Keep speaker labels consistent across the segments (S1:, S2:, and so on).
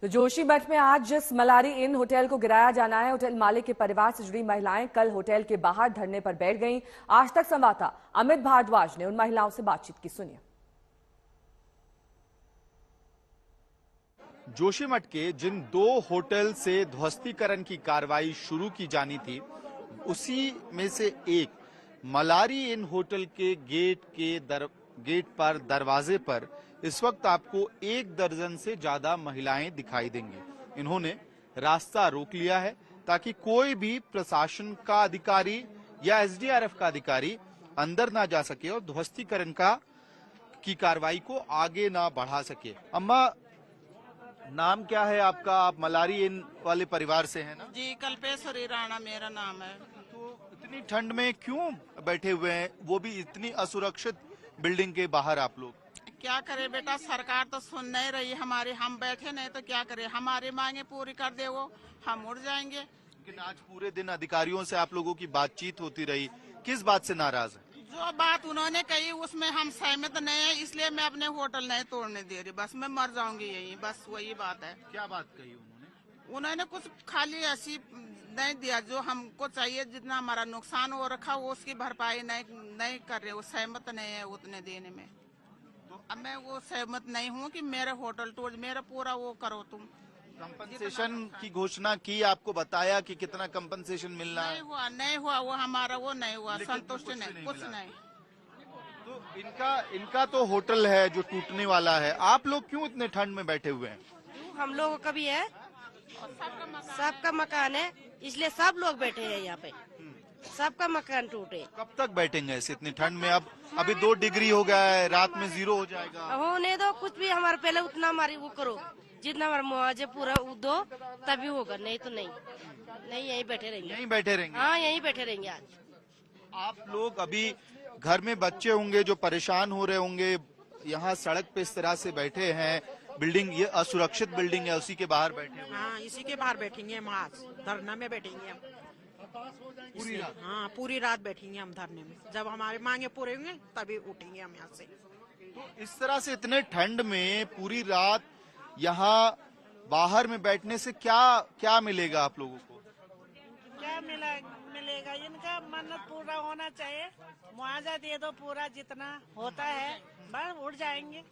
S1: तो जोशीमठ में आज जिस मलारी इन होटल को गिराया जाना है, होटल मालिक के परिवार से जुड़ी महिलाएं कल होटल के बाहर धरने पर बैठ गईं। आज तक संवाददाता अमित भारद्वाज ने उन महिलाओं से बातचीत की, सुनिए।
S2: जोशीमठ के जिन 2 होटल से ध्वस्तीकरण की कार्रवाई शुरू की जानी थी, उसी में से एक मलारी इन होटल के गेट पर दरवाजे पर इस वक्त आपको 1 दर्जन से ज्यादा महिलाएं दिखाई देंगी। इन्होंने रास्ता रोक लिया है ताकि कोई भी प्रशासन का अधिकारी या एसडीआरएफ का अधिकारी अंदर ना जा सके और ध्वस्तीकरण की कार्रवाई को आगे ना बढ़ा सके। अम्मा, नाम क्या है आपका? आप मलारी इन वाले परिवार से हैं ना?
S3: जी, कल्पेश्वरी राणा मेरा नाम है।
S2: तो इतनी ठंड में क्यों बैठे हुए हैं, वो भी इतनी असुरक्षित बिल्डिंग के बाहर आप लोग?
S3: क्या करे बेटा, सरकार तो सुन नहीं रही हमारे। हम बैठे नहीं तो क्या करे, हमारी मांगे पूरी कर दे वो, हम उड़ जाएंगे।
S2: लेकिन आज पूरे दिन अधिकारियों से आप लोगों की बातचीत होती रही, किस बात से नाराज है?
S3: जो बात उन्होंने कही उसमें हम सहमत नहीं है, इसलिए मैं अपने होटल नहीं तोड़ने दे रही। बस मैं मर जाऊंगी यही, बस वही बात है।
S2: क्या बात कही उन्होंने?
S3: उन्होंने कुछ खाली ऐसी नहीं दिया जो हमको चाहिए, जितना हमारा नुकसान हो रखा वो उसकी भरपाई नहीं कर रहे, वो सहमत नहीं है उतने देने में। तो अब मैं वो सहमत नहीं हूँ कि मेरे होटल तोड़, मेरा पूरा वो करो तुम।
S2: कंपनसेशन की घोषणा की, आपको बताया कि कितना कंपनसेशन मिलना है?
S3: नहीं हुआ वो हमारा, वो नहीं हुआ, संतुष्ट नहीं, कुछ नहीं।
S2: तो इनका तो होटल है जो टूटने वाला है, आप लोग क्यों इतने ठंड में बैठे हुए हैं?
S4: हम लोगों का भी है, सबका मकान है, इसलिए सब लोग बैठे हैं यहाँ पे। सबका मकान टूटे।
S2: कब तक बैठेंगे ऐसे इतनी ठंड में? अभी 2 डिग्री हो गया है, रात में 0 हो जाएगा।
S4: होने दो, कुछ भी हमारे पहले उतना हमारी वो करो, जितना हमारा मुआवजा पूरा दो तभी होगा, नहीं तो नहीं। यहीं बैठे रहेंगे।
S2: यहीं बैठे रहेंगे?
S4: हाँ, यहीं बैठे रहेंगे। आज
S2: आप लोग अभी घर में बच्चे होंगे जो परेशान हो रहे होंगे, यहाँ सड़क पे इस तरह से बैठे हैं, बिल्डिंग ये असुरक्षित बिल्डिंग है, उसी के बाहर बैठे हैं।
S5: हाँ, इसी के बाहर बैठेंगे हम, आज धरना में बैठेंगे हम
S2: पूरी रात।
S5: हाँ, पूरी रात बैठेंगे हम धरने में। जब हमारे मांगे पूरे होंगे तभी उठेंगे हम यहाँ से।
S2: तो इस तरह से इतने ठंड में पूरी रात यहाँ बाहर में बैठने से क्या मिलेगा आप लोगों को?
S6: क्या मिलेगा, इनका मन्नत पूरा होना चाहिए, मुआवजा दे दो पूरा जितना होता है, बस उड़ जाएंगे।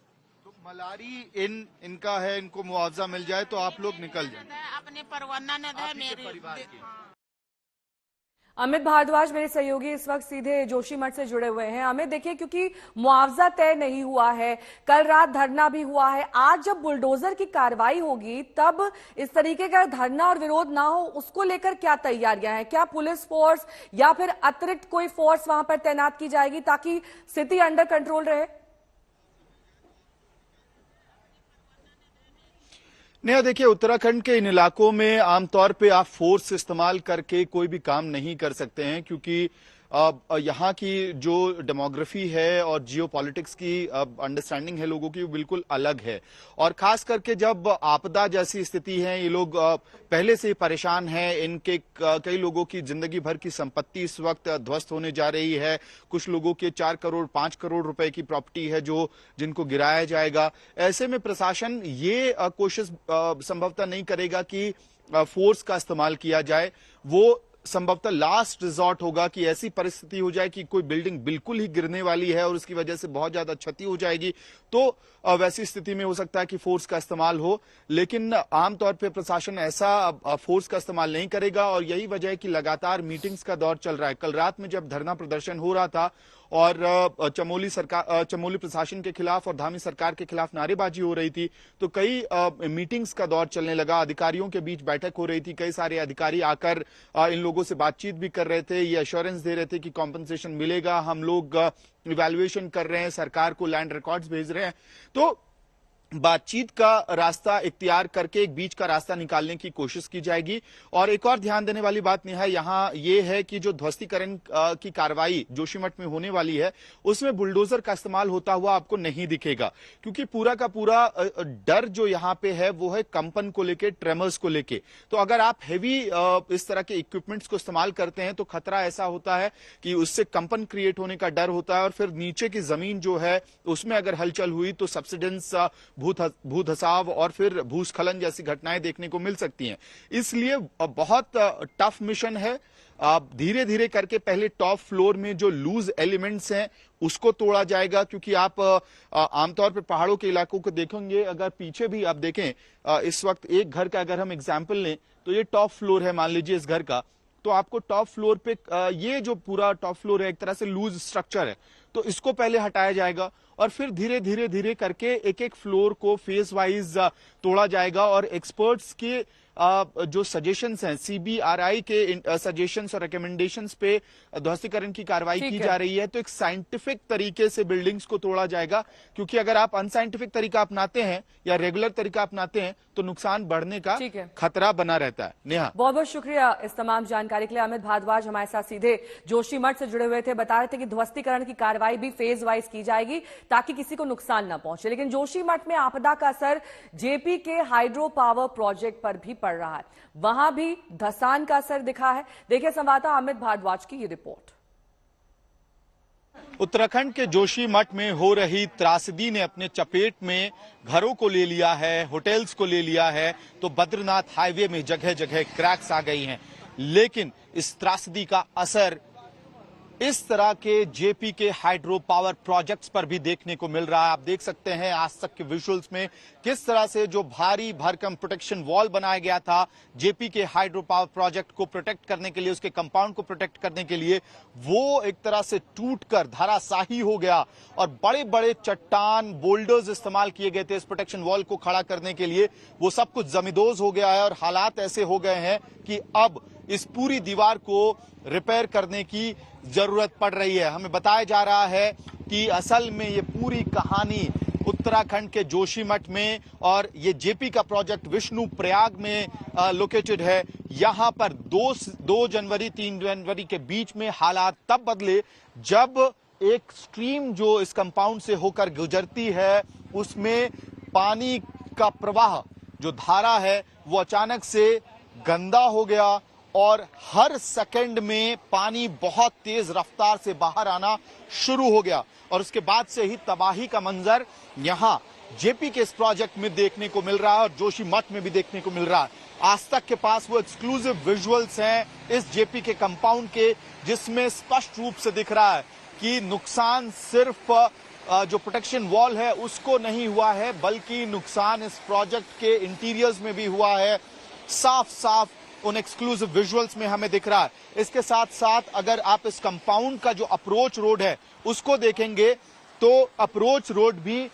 S2: तो मलारी इनका है, इनको मुआवजा मिल जाए तो आप लोग निकल जाए।
S3: अपने परवाना न दे मेरे
S2: परिवार की।
S1: अमित भारद्वाज मेरे सहयोगी इस वक्त सीधे जोशीमठ से जुड़े हुए हैं। अमित, देखिए, क्योंकि मुआवजा तय नहीं हुआ है, कल रात धरना भी हुआ है, आज जब बुलडोजर की कार्रवाई होगी तब इस तरीके का धरना और विरोध ना हो, उसको लेकर क्या तैयारियां हैं? क्या पुलिस फोर्स या फिर अतिरिक्त कोई फोर्स वहां पर तैनात की जाएगी ताकि स्थिति अंडर कंट्रोल रहे?
S2: नहीं, देखिए, उत्तराखंड के इन इलाकों में आमतौर पे आप फोर्स इस्तेमाल करके कोई भी काम नहीं कर सकते हैं, क्योंकि यहाँ की जो डेमोग्राफी है और जियो पॉलिटिक्स की अंडरस्टैंडिंग है लोगों की, वो बिल्कुल अलग है। और खास करके जब आपदा जैसी स्थिति है, ये लोग पहले से ही परेशान हैं, इनके कई लोगों की जिंदगी भर की संपत्ति इस वक्त ध्वस्त होने जा रही है। कुछ लोगों के 4 करोड़ 5 करोड़ रुपए की प्रॉपर्टी है जिनको गिराया जाएगा। ऐसे में प्रशासन ये कोशिश संभवतः नहीं करेगा कि फोर्स का इस्तेमाल किया जाए। वो संभवतः लास्ट रिजॉर्ट होगा कि ऐसी परिस्थिति हो जाए कि कोई बिल्डिंग बिल्कुल ही गिरने वाली है और उसकी वजह से बहुत ज्यादा क्षति हो जाएगी, तो वैसी स्थिति में हो सकता है कि फोर्स का इस्तेमाल हो। लेकिन आमतौर पर प्रशासन ऐसा फोर्स का इस्तेमाल नहीं करेगा और यही वजह है कि लगातार मीटिंग्स का दौर चल रहा है। कल रात में जब धरना प्रदर्शन हो रहा था और चमोली प्रशासन के खिलाफ और धामी सरकार के खिलाफ नारेबाजी हो रही थी, तो कई मीटिंग्स का दौर चलने लगा, अधिकारियों के बीच बैठक हो रही थी। कई सारे अधिकारी आकर इन लोगों से बातचीत भी कर रहे थे, ये एश्योरेंस दे रहे थे कि कॉम्पनसेशन मिलेगा, हम लोग इवैल्यूएशन कर रहे हैं, सरकार को लैंड रिकॉर्ड्स भेज रहे हैं। तो बातचीत का रास्ता इख्तियार करके एक बीच का रास्ता निकालने की कोशिश की जाएगी। और एक और ध्यान देने वाली बात नेहा यहाँ ये है कि जो ध्वस्तीकरण की कार्रवाई जोशीमठ में होने वाली है, उसमें बुलडोजर का इस्तेमाल होता हुआ आपको नहीं दिखेगा, क्योंकि पूरा का पूरा डर जो यहाँ पे है वो है कंपन को लेके, ट्रेमर्स को लेके। तो अगर आप हेवी इस तरह के इक्विपमेंट्स को इस्तेमाल करते हैं तो खतरा ऐसा होता है कि उससे कंपन क्रिएट होने का डर होता है और फिर नीचे की जमीन जो है उसमें अगर हलचल हुई तो सब्सिडेंस भूधसाव और फिर भूस्खलन जैसी घटनाएं देखने को मिल सकती हैं। इसलिए बहुत टफ मिशन है। धीरे धीरे करके पहले टॉप फ्लोर में जो लूज एलिमेंट्स हैं उसको तोड़ा जाएगा, क्योंकि आप आमतौर पर पहाड़ों के इलाकों को देखेंगे, अगर पीछे भी आप देखें, इस वक्त एक घर का अगर हम एग्जाम्पल लें तो ये टॉप फ्लोर है, मान लीजिए इस घर का, तो आपको टॉप फ्लोर पे ये जो पूरा टॉप फ्लोर है एक तरह से लूज स्ट्रक्चर है, तो इसको पहले हटाया जाएगा और फिर धीरे धीरे धीरे करके एक एक फ्लोर को फेज वाइज तोड़ा जाएगा। और एक्सपर्ट्स के जो सजेशंस हैं, CBRI के सजेशंस और रिकमेंडेशंस पे ध्वस्तीकरण की कार्रवाई की जा रही है। तो एक साइंटिफिक तरीके से बिल्डिंग्स को तोड़ा जाएगा, क्योंकि अगर आप अनसाइंटिफिक तरीका अपनाते हैं या रेगुलर तरीका अपनाते हैं तो नुकसान बढ़ने का खतरा बना रहता है। नेहा,
S1: बहुत बहुत शुक्रिया इस तमाम जानकारी के लिए। अमित भारद्वाज हमारे साथ सीधे जोशीमठ से जुड़े हुए थे, बता रहे थे कि ध्वस्तीकरण की कार्रवाई भी फेज वाइज की जाएगी ताकि किसी को नुकसान न पहुंचे। लेकिन जोशीमठ में आपदा का असर जेपी के हाइड्रो पावर प्रोजेक्ट पर भी पड़ रहा है, वहां भी धसान का असर दिखा है। देखिए संवाददाता अमित भारद्वाज की ये रिपोर्ट।
S2: उत्तराखंड के जोशीमठ में हो रही त्रासदी ने अपने चपेट में घरों को ले लिया है, होटल्स को ले लिया है, तो बद्रीनाथ हाईवे में जगह जगह क्रैक्स आ गई हैं। लेकिन इस त्रासदी का असर इस तरह के जेपी के हाइड्रो पावर प्रोजेक्ट्स पर भी देखने को मिल रहा है। आप देख सकते हैं आज तक के विजुअल्स में किस तरह से जो भारी भरकम प्रोटेक्शन वॉल बनाया गया था जेपी के हाइड्रो पावर प्रोजेक्ट को प्रोटेक्ट करने के लिए, उसके कंपाउंड को प्रोटेक्ट करने के लिए, वो एक तरह से टूटकर धराशाही हो गया और बड़े बड़े चट्टान, बोल्डर्स इस्तेमाल किए गए थे इस प्रोटेक्शन वॉल को खड़ा करने के लिए, वो सब कुछ जमींदोज हो गया है और हालात ऐसे हो गए हैं कि अब इस पूरी दीवार को रिपेयर करने की जरूरत पड़ रही है। हमें बताया जा रहा है कि असल में ये पूरी कहानी उत्तराखंड के जोशीमठ में और ये जेपी का प्रोजेक्ट विष्णु प्रयाग में लोकेटेड है। यहां पर 2 जनवरी 3 जनवरी के बीच में हालात तब बदले जब एक स्ट्रीम जो इस कंपाउंड से होकर गुजरती है उसमें पानी का प्रवाह, जो धारा है, वो अचानक से गंदा हो गया और हर सेकंड में पानी बहुत तेज रफ्तार से बाहर आना शुरू हो गया और उसके बाद से ही तबाही का मंजर यहां जेपी के इस प्रोजेक्ट में देखने को मिल रहा है और जोशीमठ में भी देखने को मिल रहा है। आज तक के पास वो एक्सक्लूसिव विजुअल्स हैं इस जेपी के कंपाउंड के, जिसमें स्पष्ट रूप से दिख रहा है कि नुकसान सिर्फ जो प्रोटेक्शन वॉल है उसको नहीं हुआ है, बल्कि नुकसान इस प्रोजेक्ट के इंटीरियर्स में भी हुआ है। साफ साफ उन एक्सक्लूसिव विजुअल्स में हमें दिख रहा है। इसके साथ साथ अगर आप इस कंपाउंड का जो अप्रोच रोड है उसको देखेंगे तो अप्रोच रोड भी,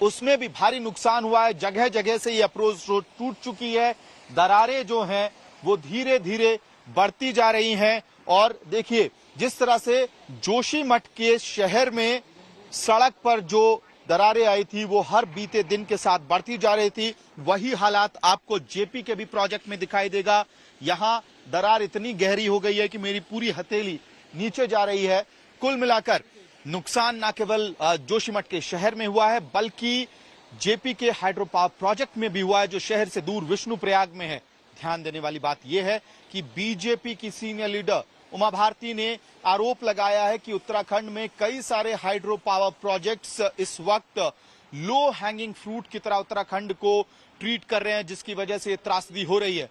S2: उसमें भी भारी नुकसान हुआ है। जगह जगह से ये अप्रोच रोड टूट चुकी है, दरारें जो हैं वो धीरे धीरे बढ़ती जा रही हैं। और देखिए जिस तरह से जोशीमठ के शहर में सड़क पर जो दरारें आई थी वो हर बीते दिन के साथ बढ़ती जा रही थी, वही हालात आपको जेपी के भी प्रोजेक्ट में दिखाई देगा। यहां दरार इतनी गहरी हो गई है कि मेरी पूरी हथेली नीचे जा रही है। कुल मिलाकर नुकसान न केवल जोशीमठ के शहर में हुआ है बल्कि जेपी के हाइड्रो पावर प्रोजेक्ट में भी हुआ है, जो शहर से दूर विष्णु प्रयाग में है। ध्यान देने वाली बात यह है कि बीजेपी की सीनियर लीडर उमा भारती ने आरोप लगाया है कि उत्तराखंड में कई सारे हाइड्रो पावर प्रोजेक्ट्स इस वक्त लो हैंगिंग फ्रूट की तरह उत्तराखंड को ट्रीट कर रहे हैं, जिसकी वजह से त्रासदी हो रही है।